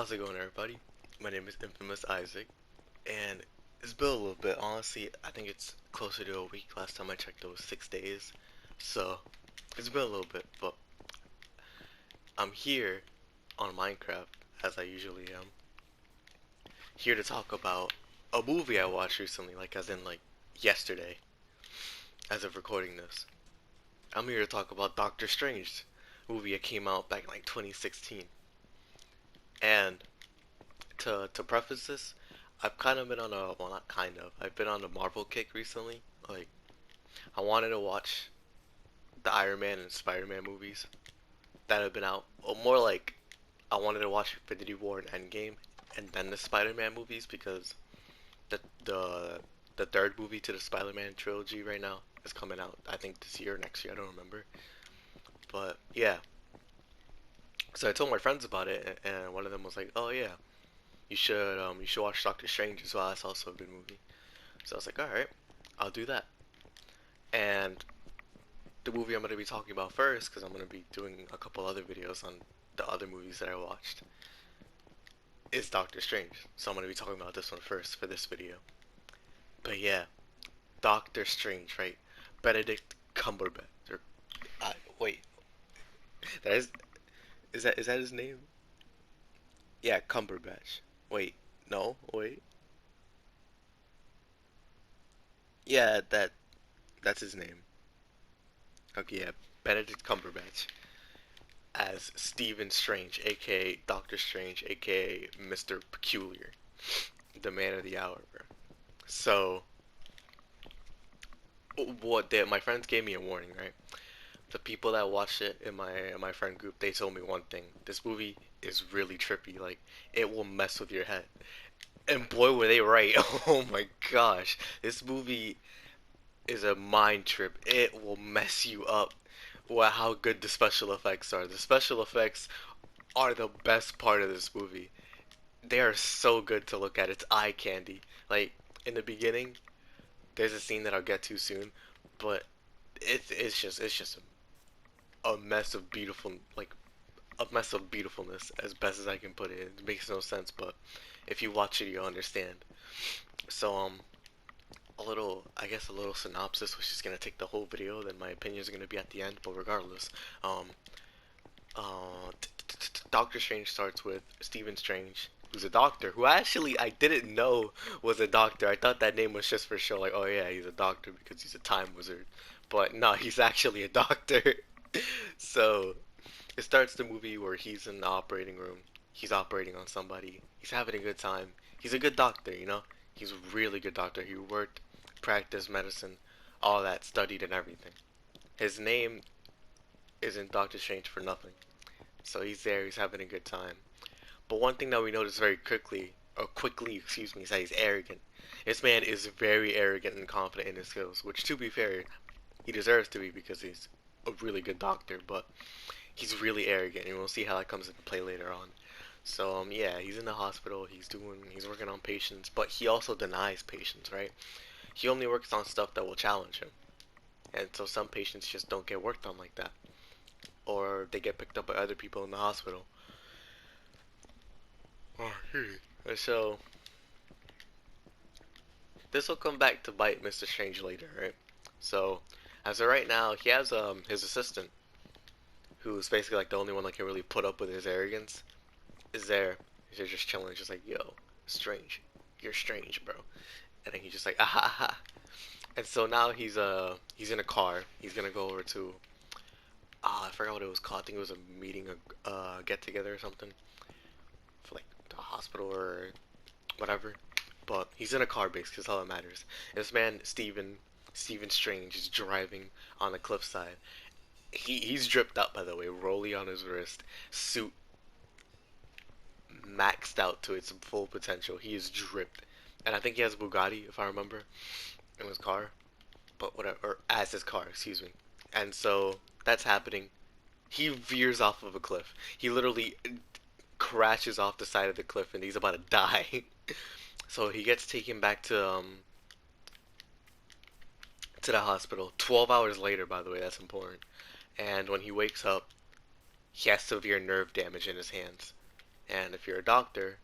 How's it going, everybody? My name is Infamous Isaac, and it's been a little bit. Honestly, I think it's closer to a week. Last time I checked, it was 6 days. So, it's been a little bit, but I'm here on Minecraft, as I usually am. Here to talk about a movie I watched recently, like, as in, like, yesterday, as of recording this. I'm here to talk about Doctor Strange, movie that came out back in, like, 2016. And to preface this, I've kind of been on a well, not kind of. I've been on a Marvel kick recently. Like, I wanted to watch the Iron Man and Spider-Man movies that have been out. Or more like, I wanted to watch Infinity War and Endgame, and then the Spider-Man movies because the the the third movie to the Spider-Man trilogy right now is coming out. I think this year, or next year. I don't remember. But yeah. So I told my friends about it, and one of them was like, "Oh yeah, you should watch Doctor Strange as well. That's also a good movie." So I was like, all right, I'll do that. And the movie I'm going to be talking about first, because I'm going to be doing a couple other videos on the other movies that I watched, is Doctor Strange. So I'm going to be talking about this one first for this video. But yeah, Doctor Strange, right? Benedict Cumberbatch. Or, wait, that is that his name? Yeah, Cumberbatch. Wait, no, wait. Yeah, that's his name. Okay, yeah, Benedict Cumberbatch as Stephen Strange, aka Doctor Strange, aka Mr. Peculiar, the man of the hour, bro. So, my friends gave me a warning, right? The people that watched it in my friend group, they told me one thing: this movie is really trippy. Like, it will mess with your head. And boy, were they right! Oh my gosh, this movie is a mind trip. It will mess you up. Well, how good the special effects are. The special effects are the best part of this movie. They are so good to look at. It's eye candy. Like, in the beginning, there's a scene that I'll get to soon, but it's just a mess of beautiful, like, a mess of beautifulness as best as I can put it. It makes no sense, but if you watch it, you'll understand. So I guess a little synopsis, which is gonna take the whole video. Then my opinions are gonna be at the end. But regardless, um, Doctor Strange starts with Stephen Strange, who's a doctor, who I didn't know was a doctor. I thought that name was just for show, like, oh yeah, he's a doctor because he's a time wizard. But no, he's actually a doctor. So it starts the movie where he's in the operating room. He's operating on somebody. He's having a good time. He's a good doctor, you know? He's a really good doctor. He worked, practiced medicine, all that, studied and everything. His name isn't Doctor Strange for nothing. So he's there, he's having a good time. But one thing that we notice very quickly, excuse me, is that he's arrogant. This man is very arrogant and confident in his skills, which, to be fair, he deserves to be because he's a really good doctor, but he's really arrogant, and we'll see how that comes into play later on. So, yeah, he's in the hospital, he's working on patients, but he also denies patients, right? He only works on stuff that will challenge him. And so some patients just don't get worked on like that, or they get picked up by other people in the hospital. So this will come back to bite Mr. Strange later, right? So as of right now, he has his assistant, who's basically like the only one that can really put up with his arrogance, is there. He's just chilling, just like, yo, Strange, you're strange, bro. And then he's just like, ah ha ha. And so now he's in a car. He's gonna go over to I forgot what it was called. I think it was a meeting, a get together or something for like the hospital or whatever. But he's in a car base because all that matters. This man, Stephen Strange, is driving on the cliffside. He's dripped up, by the way, rolly on his wrist, suit maxed out to its full potential. He is dripped, and I think he has Bugatti, if I remember, in his car. But whatever, or as his car, excuse me. And so that's happening. He veers off of a cliff. He literally crashes off the side of the cliff, and he's about to die. So he gets taken back to the hospital. 12 hours later, by the way, that's important. And when he wakes up, he has severe nerve damage in his hands. And if you're a doctor,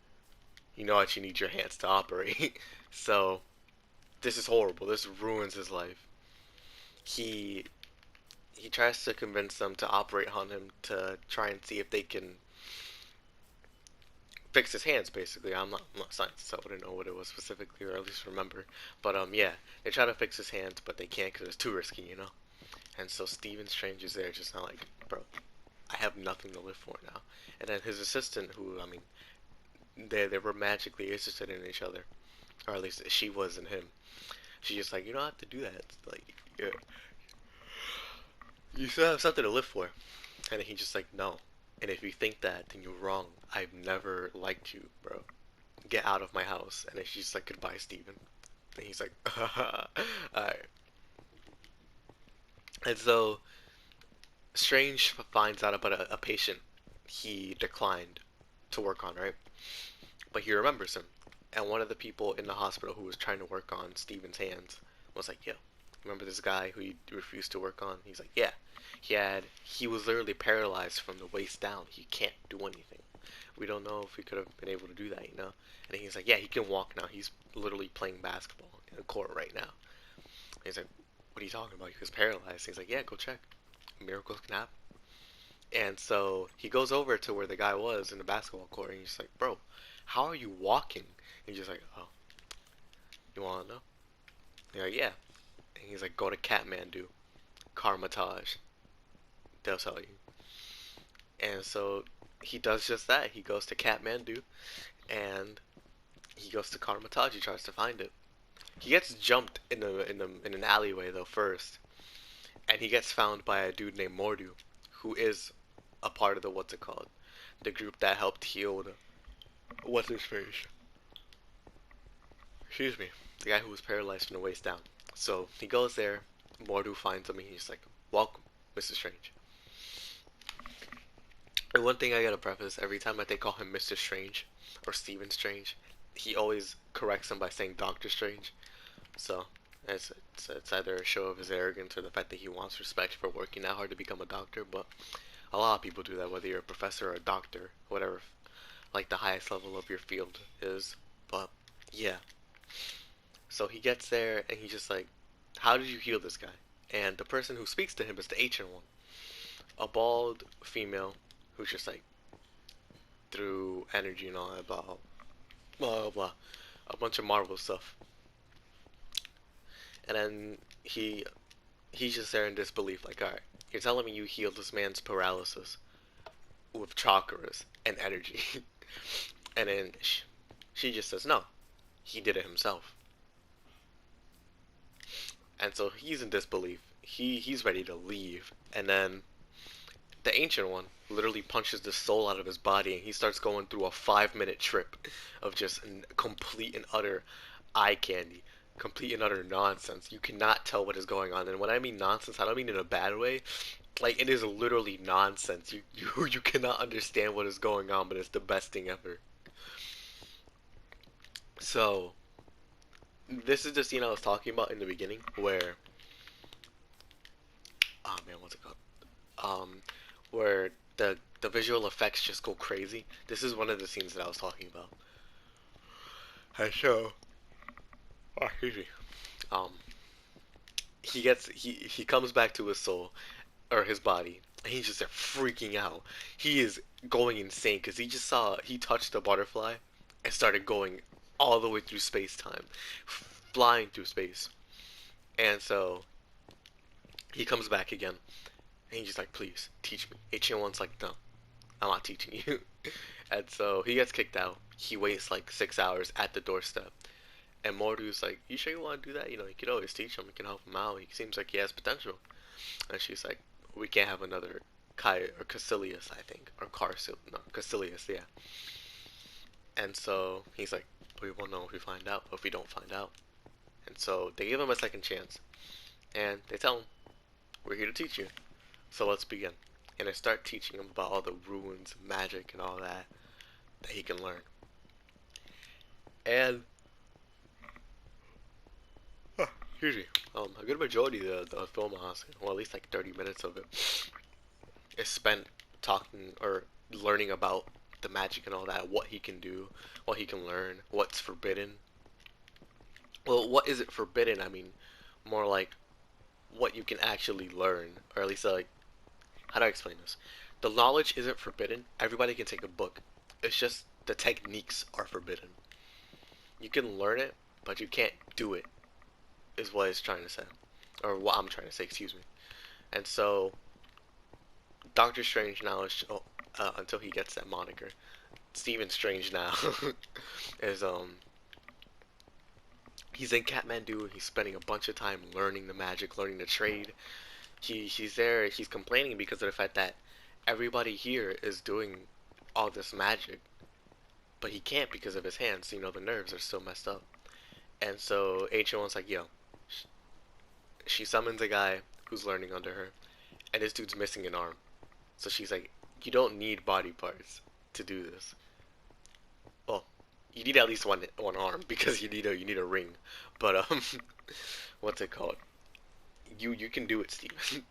you know that you need your hands to operate. So this is horrible. This ruins his life. He he tries to convince them to operate on him to try and see if they can fix his hands. Basically, I'm not a scientist, so I wouldn't know what it was specifically, or at least remember. But yeah, they try to fix his hands, but they can't because it's too risky, you know. And so Stephen Strange is there, just not like, bro, I have nothing to live for now. And then his assistant, who I mean, they were magically interested in each other, or at least she was in him. She's just like, you don't have to do that. It's like, yeah, you still have something to live for. And he's just like, no. And if you think that, then you're wrong. I've never liked you, bro. Get out of my house. And then she's like, goodbye, Steven. And he's like, alright. And so Strange finds out about a patient he declined to work on, right? But he remembers him. And one of the people in the hospital who was trying to work on Steven's hands was like, yo, remember this guy who you refused to work on? He's like, yeah. He was literally paralyzed from the waist down. He can't do anything. We don't know if he could have been able to do that, you know? And he's like, yeah, he can walk now. He's literally playing basketball in the court right now. And he's like, what are you talking about? He was paralyzed. He's like, yeah, go check. Miracles can happen. And so he goes over to where the guy was in the basketball court, and he's like, bro, how are you walking? And he's just like, oh, you want to know? He's like, yeah. And he's like, go to Kathmandu, Karmatage. They'll tell you. And so he does just that. He goes to Kathmandu, and he goes to Karmatage. He tries to find it. He gets jumped in an alleyway though first, and he gets found by a dude named Mordu, who is a part of the what's it called, the group that helped heal the what's his face. Excuse me, the guy who was paralyzed from the waist down. So he goes there. Mordu finds him, and he's like, "Welcome, Mr. Strange." And one thing I gotta preface: every time that they call him Mr. Strange or Stephen Strange, he always corrects him by saying Doctor Strange. So it's either a show of his arrogance or the fact that he wants respect for working that hard to become a doctor. But a lot of people do that, whether you're a professor or a doctor, whatever, like the highest level of your field is. But yeah, so he gets there and he's just like, "How did you heal this guy?" And the person who speaks to him is the ancient one, a bald female who's just like through energy and all that, blah blah blah, blah, a bunch of Marvel stuff. And then he's just there in disbelief, like, all right, you're telling me you healed this man's paralysis with chakras and energy, and then she just says no, he did it himself. And so he's in disbelief. He's ready to leave, and then the ancient one literally punches the soul out of his body, and he starts going through a 5 minute trip of just complete and utter eye candy, complete and utter nonsense. You cannot tell what is going on, and when I mean nonsense, I don't mean in a bad way. Like, it is literally nonsense. You cannot understand what is going on, but it's the best thing ever. So this is the scene I was talking about in the beginning, where oh man, what's it called? Um, where the visual effects just go crazy. This is one of the scenes that I was talking about. And so, oh, excuse me. Um, he comes back to his soul or his body, and he's just there freaking out. He is going insane because he touched the butterfly and started going all the way through space time, flying through space. And so he comes back again, and he's just like, please teach me. H1's like, no, I'm not teaching you. And so he gets kicked out. He waits like 6 hours at the doorstep. And Mordu's like, you sure you want to do that? You know, you could always teach him. You can help him out. He seems like he has potential. And she's like, we can't have another Kai or Caecilius, I think, or Carcil, no, Caecilius, yeah. And so he's like, we won't know if we find out, or if we don't find out. And so they give him a second chance, and they tell him, we're here to teach you. So let's begin. And they start teaching him about all the ruins, magic, and all that he can learn. And excuse me, a good majority of the film, honestly, well, at least like 30 minutes of it, is spent talking or learning about the magic and all that, what he can do, what he can learn, what's forbidden. Well, what is it forbidden? I mean, more like what you can actually learn, or at least like how do I explain this? The knowledge isn't forbidden. Everybody can take a book. It's just the techniques are forbidden. You can learn it, but you can't do it. Is what it's trying to say, or what I'm trying to say. Excuse me. And so Doctor Strange now is until he gets that moniker. Stephen Strange now is he's in Kathmandu. He's spending a bunch of time learning the magic, learning the trade. He's there. He's complaining because of the fact that everybody here is doing all this magic, but he can't because of his hands. You know, the nerves are still messed up. And so Ancient One's like, yo, she summons a guy who's learning under her, and this dude's missing an arm. So she's like, you don't need body parts to do this. Well, you need at least one arm because you need a ring. But what's it called? You can do it, Steven.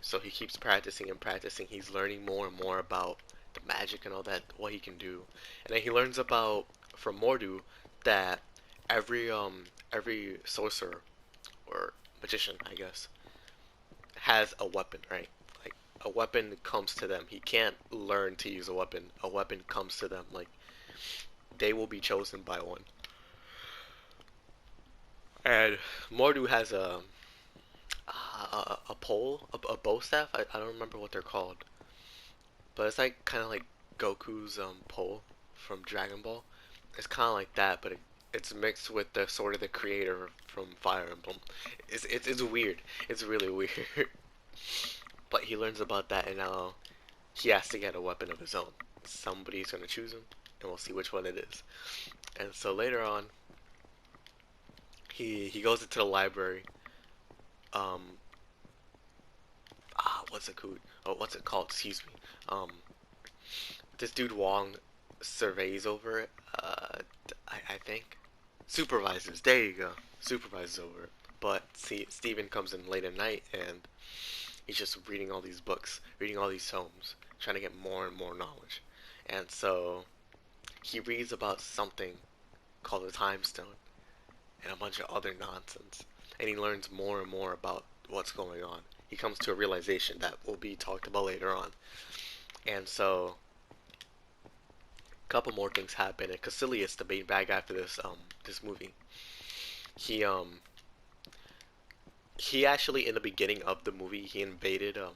So he keeps practicing and practicing. He's learning more and more about the magic and all that, what he can do. And then he learns about from Mordu that every sorcerer or magician, I guess, has a weapon, right? Like a weapon comes to them. He can't learn to use a weapon. A weapon comes to them. Like they will be chosen by one. And Mordu has a pole, a bow staff. I don't remember what they're called, but it's like kind of like Goku's pole from Dragon Ball. It's kind of like that, but it's mixed with the sort of the creator from Fire Emblem. It's weird. It's really weird. But he learns about that, and now he has to get a weapon of his own. Somebody's gonna choose him, and we'll see which one it is. And so later on, he goes into the library. Um, what's it called? Oh, what's it called? Excuse me. This dude Wong surveys over it. I think supervises. There you go. Supervises over it. But see, Steven comes in late at night and he's just reading all these books, reading all these tomes, trying to get more and more knowledge. And so he reads about something called the Time Stone and a bunch of other nonsense. And he learns more and more about what's going on. He comes to a realization that will be talked about later on. And so a couple more things happen, and Caecilius, the main bad guy for this movie, he he actually in the beginning of the movie he invaded I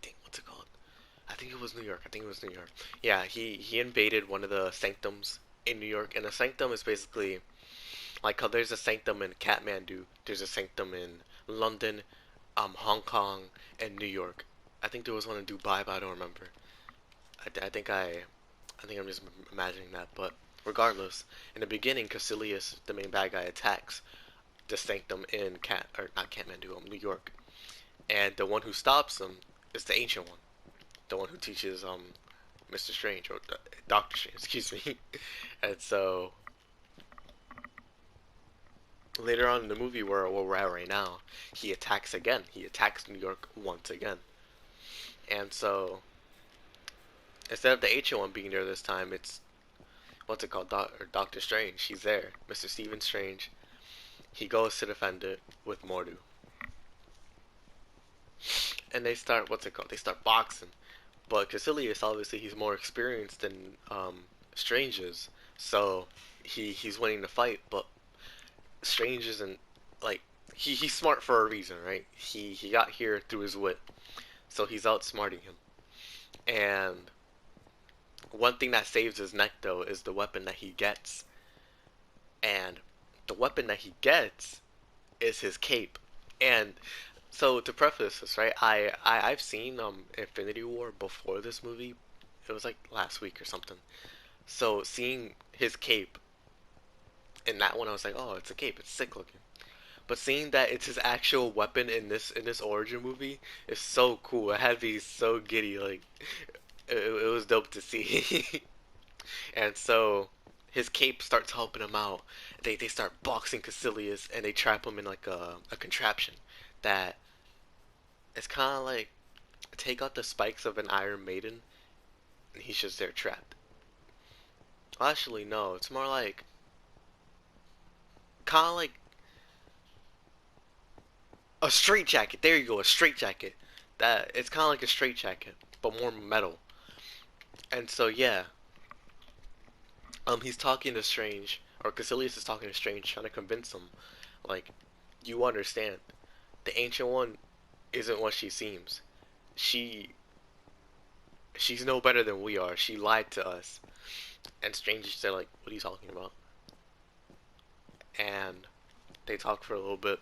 think what's it called? I think it was New York. I think it was New York. Yeah, he invaded one of the sanctums in New York, and a sanctum is basically like how there's a sanctum in Kathmandu, there's a sanctum in London, Hong Kong, and New York. I think there was one in Dubai, but I don't remember. I think I'm just imagining that, but regardless, in the beginning, Caecilius, the main bad guy, attacks the sanctum in or not Kathmandu, New York, and the one who stops him is the Ancient One, the one who teaches Mr. Strange or Doctor Strange, excuse me. And so later on in the movie, where we're at right now, he attacks again. He attacks New York once again, and so instead of the Ancient One being there this time, it's what's it called, Doctor Strange. He's there, Mr. Stephen Strange. He goes to defend it with Mordu, and they start what's it called? They start boxing. But Caecilius, obviously, he's more experienced than Strange is, so he's winning the fight. But Strange isn't like he's smart for a reason, right? He got here through his wit, so he's outsmarting him. And one thing that saves his neck though is the weapon that he gets, and the weapon that he gets is his cape. And so to preface this, right, I've seen Infinity War before this movie. It was like last week or something. So seeing his cape in that one, I was like, oh, it's a cape. It's sick looking. But seeing that it's his actual weapon in this origin movie is so cool. It had me so giddy. Like it was dope to see. And so his cape starts helping him out. They start boxing Caecilius and they trap him in like a contraption that it's kind of like take out the spikes of an Iron Maiden and he's just there trapped. Well, actually, no. It's more like kind of like a straight jacket. There you go, a straight jacket. That it's kind of like a straight jacket, but more metal. And so yeah, he's talking to Strange, or Caecilius is talking to Strange, trying to convince him, like, you understand, the Ancient One isn't what she seems. She she's no better than we are. She lied to us. And Strange said, like, what are you talking about? And they talk for a little bit,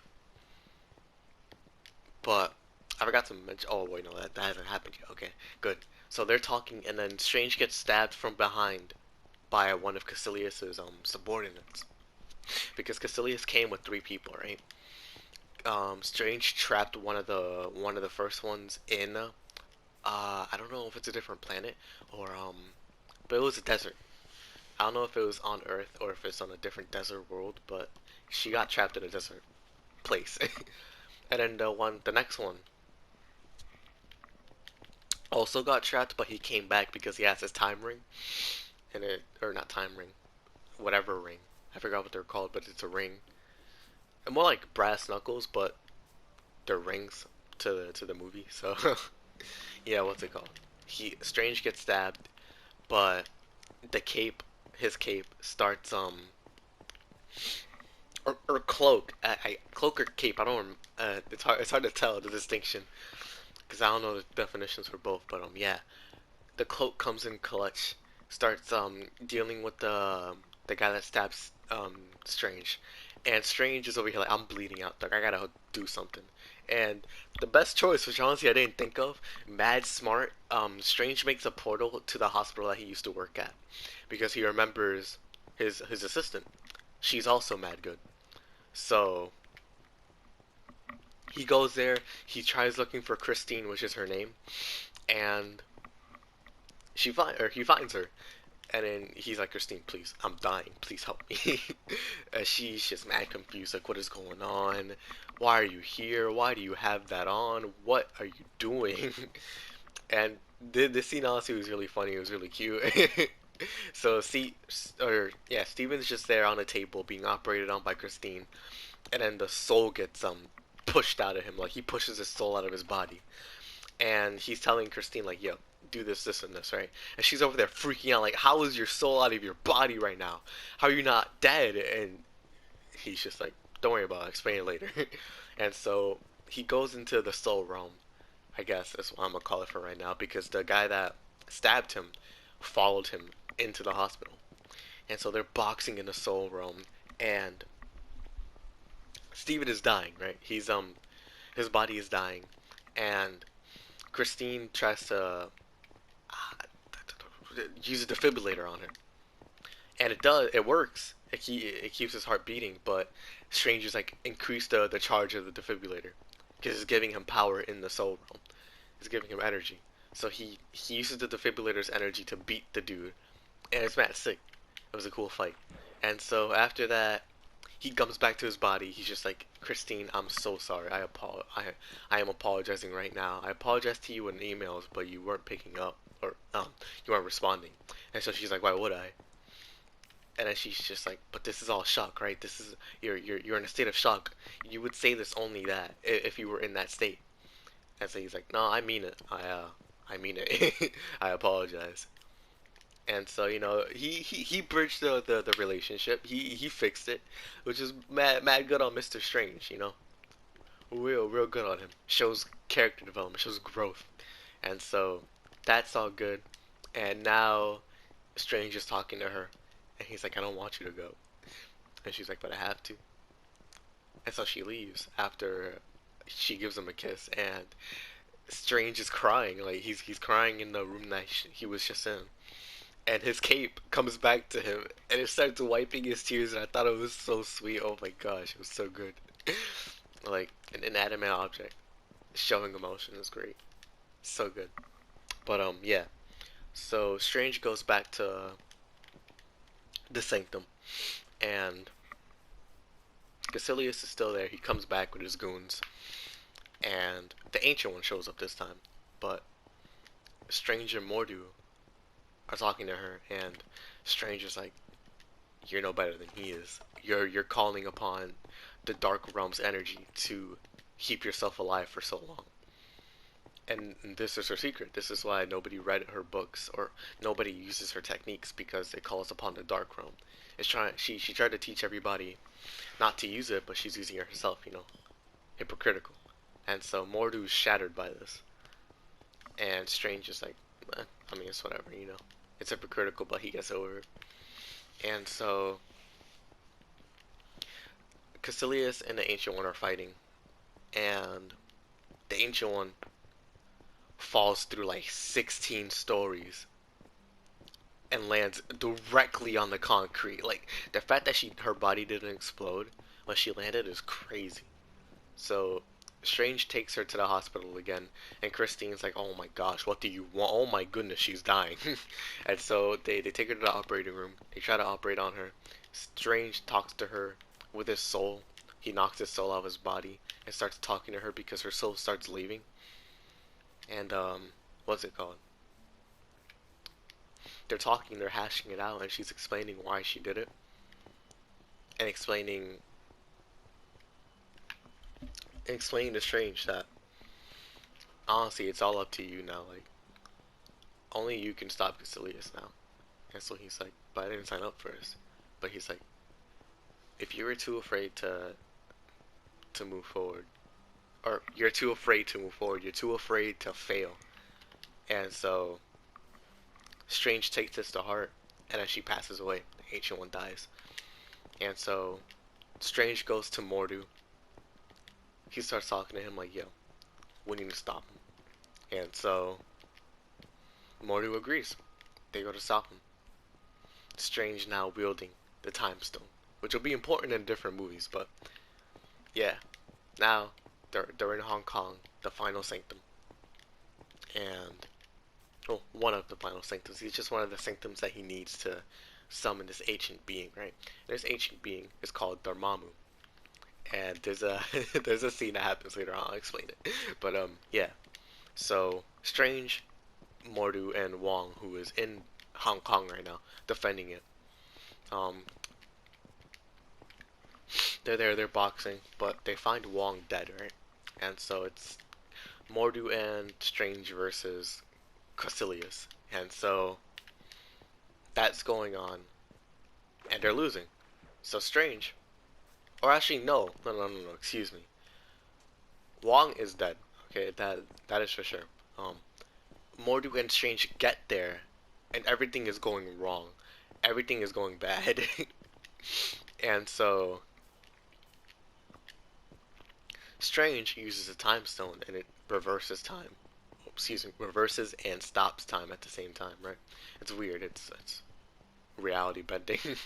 but I forgot to mention. Oh wait, no, that hasn't happened yet. Okay, good. So they're talking, and then Strange gets stabbed from behind by one of Caecilius's subordinates, because Caecilius came with three people, right? Strange trapped one of the first ones in I don't know if it's a different planet or but it was a desert. I don't know if it was on Earth or if it's on a different desert world, but she got trapped in a desert place. And then the next one also got trapped, but he came back because he has his time ring, and it or not time ring, whatever ring. I forgot what they're called, but it's a ring. And more like brass knuckles, but they're rings to the movie. So yeah, what's it called? He Strange gets stabbed, but the cape, his cape starts or cloak, cloak or cape. I don't. It's hard to tell the distinction because I don't know the definitions for both. But yeah, the cloak comes in clutch, starts dealing with the guy that stabs Strange, and Strange is over here like I'm bleeding out, like I gotta do something. And the best choice, which honestly I didn't think of, mad smart. Strange makes a portal to the hospital that he used to work at because he remembers his assistant. She's also mad good. So he goes there. He tries looking for Christine, which is her name, and he finds her. And then he's like, Christine, please, I'm dying. Please help me. And she's just mad confused, like, what is going on? Why are you here? Why do you have that on? What are you doing? And the scene honestly was really funny. It was really cute. So see, or yeah, Steven's just there on a table being operated on by Christine, and then the soul gets pushed out of him. Like he pushes his soul out of his body, and he's telling Christine like, "Yo, do this, this, and this, right?" And she's over there freaking out, like, "How is your soul out of your body right now? How are you not dead?" And he's just like, "Don't worry about it. I'll explain it later." And so he goes into the soul realm. I guess that's what I'm gonna call it for right now, because the guy that stabbed him followed him into the hospital, and so they're boxing in the soul realm, and Steven is dying, right? His body is dying, and Christine tries to use a defibrillator on her, and it works. It keeps his heart beating, but Strange is like increase the charge of the defibrillator because it's giving him power in the soul realm. It's giving him energy. So he uses the defibrillator's energy to beat the dude, and it's mad sick. It was a cool fight. And so after that, he comes back to his body. He's just like, Christine, I'm so sorry. I am apologizing right now. I apologize to you in emails, but you weren't picking up, or you weren't responding. And so she's like, why would I? And then she's just like, but this is all shock, right? This is you're in a state of shock. You would say this only that if you were in that state. And so he's like, no, I mean it. I mean it. I apologize. And so he bridged the relationship. He fixed it, which is mad good on Mr. Strange. Real good on him. Shows character development, shows growth, and so that's all good. And now Strange is talking to her, and he's like, I don't want you to go, and she's like, but I have to. And so she leaves after she gives him a kiss, and Strange is crying, like he's crying in the room that he was just in, and his cape comes back to him, and it starts wiping his tears, and I thought it was so sweet. Oh my gosh, it was so good. Like an inanimate object showing emotion is great, so good. But yeah. So Strange goes back to the Sanctum, and Caecilius is still there. He comes back with his goons, and the Ancient One shows up this time, but Stranger Mordu are talking to her, and Strange is like, "You're no better than he is. You're calling upon the Dark Realm's energy to keep yourself alive for so long." And this is her secret. This is why nobody read her books or nobody uses her techniques, because it calls upon the Dark Realm. She tried to teach everybody not to use it, but she's using it herself. Hypocritical. And so Mordu's shattered by this, and Strange is like, I mean, it's whatever. It's hypocritical, but he gets over it. And so Caecilius and the Ancient One are fighting, and the Ancient One falls through like 16 stories and lands directly on the concrete. Like, the fact that her body didn't explode when she landed is crazy. So Strange takes her to the hospital again, and Christine's like, "Oh my gosh, what do you want? Oh my goodness, she's dying." And so they take her to the operating room. They try to operate on her. Strange talks to her with his soul. He knocks his soul out of his body and starts talking to her because her soul starts leaving. And what's it called? They're talking, they're hashing it out, and she's explaining why she did it, and explaining to Strange that honestly, it's all up to you now. Like, only you can stop Caecilius now. And so he's like, "But I didn't sign up for this." But he's like, "If you were too afraid to move forward, or you're too afraid to move forward, you're too afraid to fail." And so Strange takes this to heart, and as she passes away, the Ancient One dies. And so Strange goes to Mordu. He starts talking to him like, "Yo, we need to stop him." And so Mordu agrees. They go to stop him. Strange now wielding the Time Stone, which will be important in different movies, but yeah. Now they're in Hong Kong, the final sanctum, and one of the final sanctums. He's just one of the sanctums that he needs to summon this ancient being, right? And this ancient being is called Dormammu, and there's a there's a scene that happens later on. I'll explain it, but yeah. So Strange, Mordu, and Wong, who is in Hong Kong right now, defending it. Um, they're there, they're boxing, but they find Wong dead, right? And so it's Mordu and Strange versus Caecilius, and so that's going on, and they're losing. So Strange, or actually no, excuse me. Wong is dead. Okay, that is for sure. Um, Mordu and Strange get there, and everything is going wrong. Everything is going bad, and so Strange uses a time stone, and it reverses time. Excuse me, reverses and stops time at the same time, right? It's weird. It's reality bending.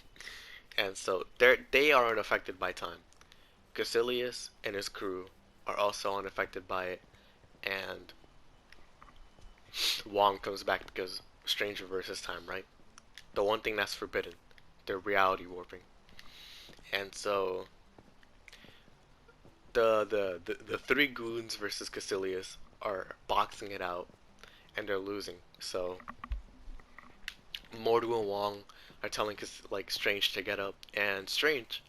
And so they are unaffected by time. Caecilius and his crew are also unaffected by it, and Wong comes back because Strange reverses time, right? The one thing that's forbidden, the reality warping. And so the three goons versus Caecilius are boxing it out, and they're losing. So Mordu and Wong are telling Strange to get up, and Strange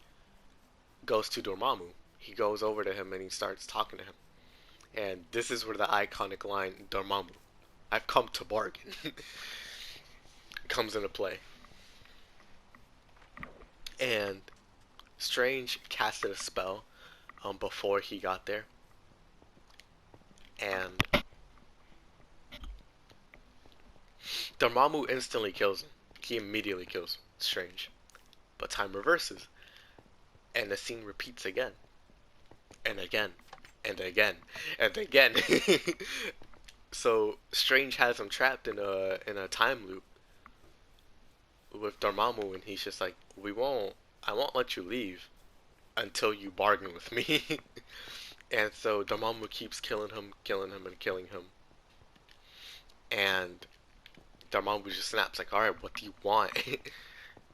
goes to Dormammu. He goes over to him and he starts talking to him. And this is where the iconic line, "Dormammu, I've come to bargain," comes into play. And Strange casted a spell before he got there, and Dormammu instantly kills him. He immediately kills Strange. But time reverses, and the scene repeats again, and again, and again, and again. So Strange has him trapped in a time loop with Dormammu, and he's just like, I won't let you leave until you bargain with me." And so Dormammu keeps killing him, and killing him. And Dormammu just snaps like, "Alright, what do you want?"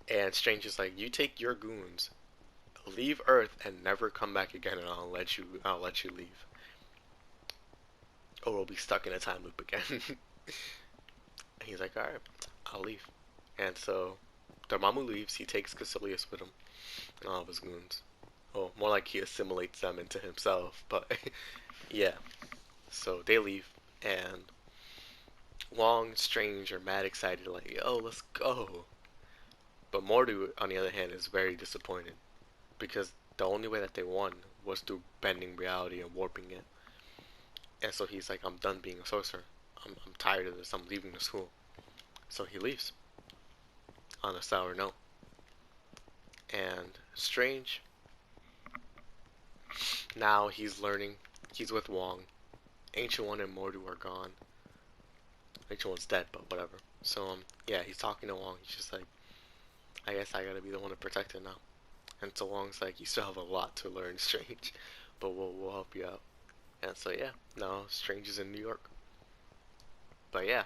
And Strange is like, "You take your goons, leave Earth, and never come back again, and I'll let you leave. Or we'll be stuck in a time loop again." And he's like, "Alright, I'll leave. And so Dormammu leaves. He takes Caecilius with him and all of his goons. Well, more like he assimilates them into himself. But yeah, so they leave, and Wong, Strange are mad excited, like, yo, let's go. But Mordu, on the other hand, is very disappointed because the only way that they won was through bending reality and warping it. And so he's like, I'm done being a sorcerer. I'm tired of this. I'm leaving the school. So he leaves on a sour note. And Strange, now he's learning. He's with Wong. Ancient One and Mordu are gone. Ancient One's dead, but whatever. So, yeah, he's talking to Wong. He's just like, I guess I gotta be the one to protect it now. And so Wong's like, you still have a lot to learn, Strange, but we'll help you out. And so yeah, now Strange is in New York. But yeah,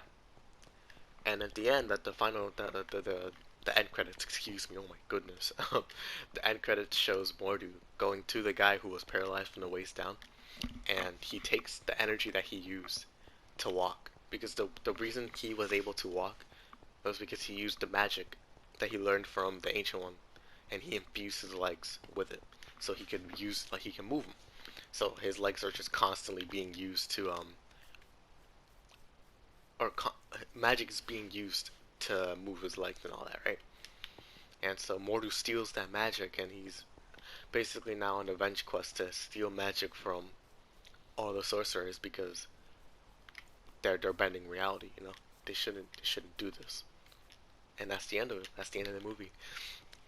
and at the end, at the final, the end credits, excuse me, oh my goodness, the end credits shows Mordu going to the guy who was paralyzed from the waist down, and he takes the energy that he used to walk, because the reason he was able to walk was because he used the magic that he learned from the Ancient One, and he infused his legs with it, so he could use, like, he can move them. So his legs are just constantly being used to or magic is being used to move his legs and all that, right? And so Mordu steals that magic, and he's basically now on a revenge quest to steal magic from all the sorcerers because they're bending reality. You know, they shouldn't do this. And that's the end of it. That's the end of the movie.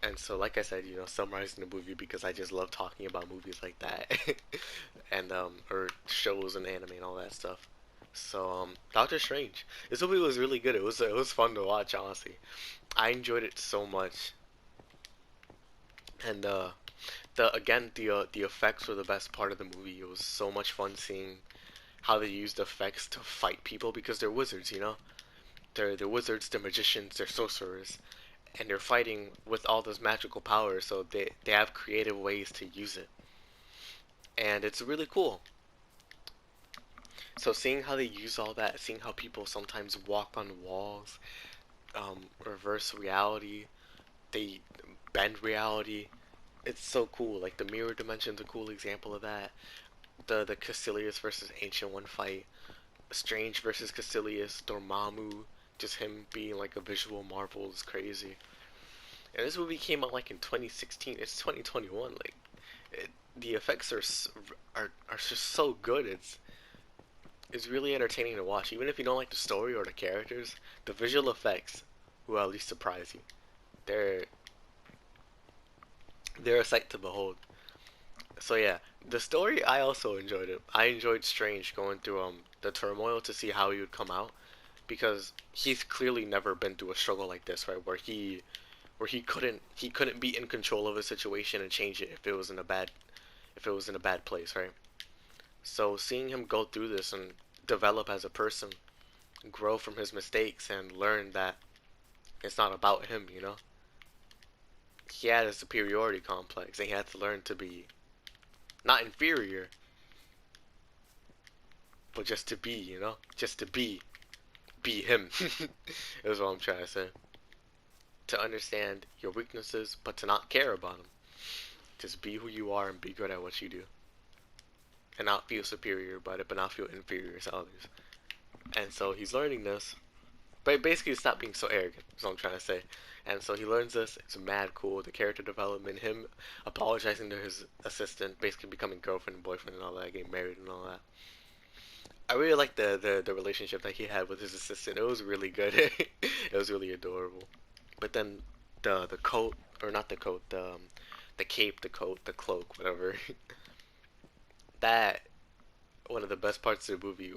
And so, like I said, summarizing the movie because I just love talking about movies like that, and or shows and anime and all that stuff. So, Doctor Strange. This movie was really good. It was fun to watch, honestly. I enjoyed it so much, and the effects were the best part of the movie. It was so much fun seeing how they used effects to fight people because they're wizards, They're wizards, they're magicians, they're sorcerers, and they're fighting with all this magical power, so they have creative ways to use it, and it's really cool. So seeing how they use all that, seeing how people sometimes walk on walls, reverse reality, they bend reality. It's so cool. Like the mirror dimension's a cool example of that. The Caecilius versus Ancient One fight, Strange versus Caecilius, Dormammu, just him being like a visual marvel is crazy. And this movie came out like in 2016. It's 2021. Like the effects are just so good. It's really entertaining to watch. Even if you don't like the story or the characters, the visual effects will at least surprise you. They're they're a sight to behold. So yeah, the story I also enjoyed it. I enjoyed Strange going through the turmoil to see how he would come out because he's clearly never been through a struggle like this, right? Where he couldn't be in control of a situation and change it if it was in a bad place, right? So seeing him go through this and develop as a person, grow from his mistakes and learn that it's not about him. He had a superiority complex and he had to learn to be not inferior, but just to be. Just to be him. Is what I'm trying to say. To understand your weaknesses, but to not care about them. Just be who you are and be good at what you do. And not feel superior about it, but not feel inferior to others. And so he's learning this. But basically, stop being so arrogant, is what I'm trying to say. And so he learns this. It's mad cool. The character development, him apologizing to his assistant, basically becoming girlfriend and boyfriend and all that, getting married and all that. I really liked the relationship that he had with his assistant. It was really good. It was really adorable. But then the coat, or not the coat, the cape, the coat, the cloak, whatever. That one of the best parts of the movie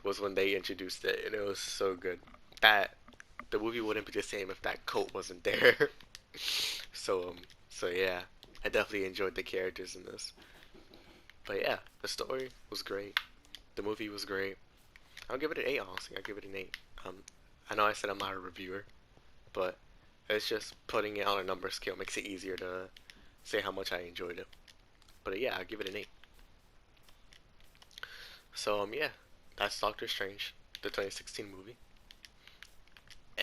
was when they introduced it, and it was so good. That the movie wouldn't be the same if that coat wasn't there. So so yeah, I definitely enjoyed the characters in this. But yeah, the story was great. The movie was great. I'll give it an 8, honestly. I'll give it an 8. I know I said I'm not a reviewer, but it's just putting it on a number scale makes it easier to say how much I enjoyed it. But yeah, I'll give it an 8. So yeah, that's Doctor Strange, the 2016 movie.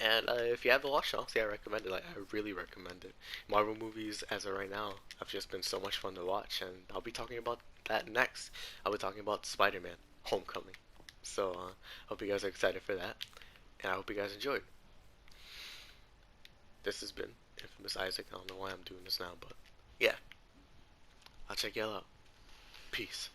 And if you haven't watched it, honestly, I recommend it. Like, I really recommend it. Marvel movies, as of right now, have just been so much fun to watch, and I'll be talking about that next. I'll be talking about Spider-Man: Homecoming. So, hope you guys are excited for that, and I hope you guys enjoyed. This has been Infamous Isaac. I don't know why I'm doing this now, but yeah, I'll check y'all out. Peace.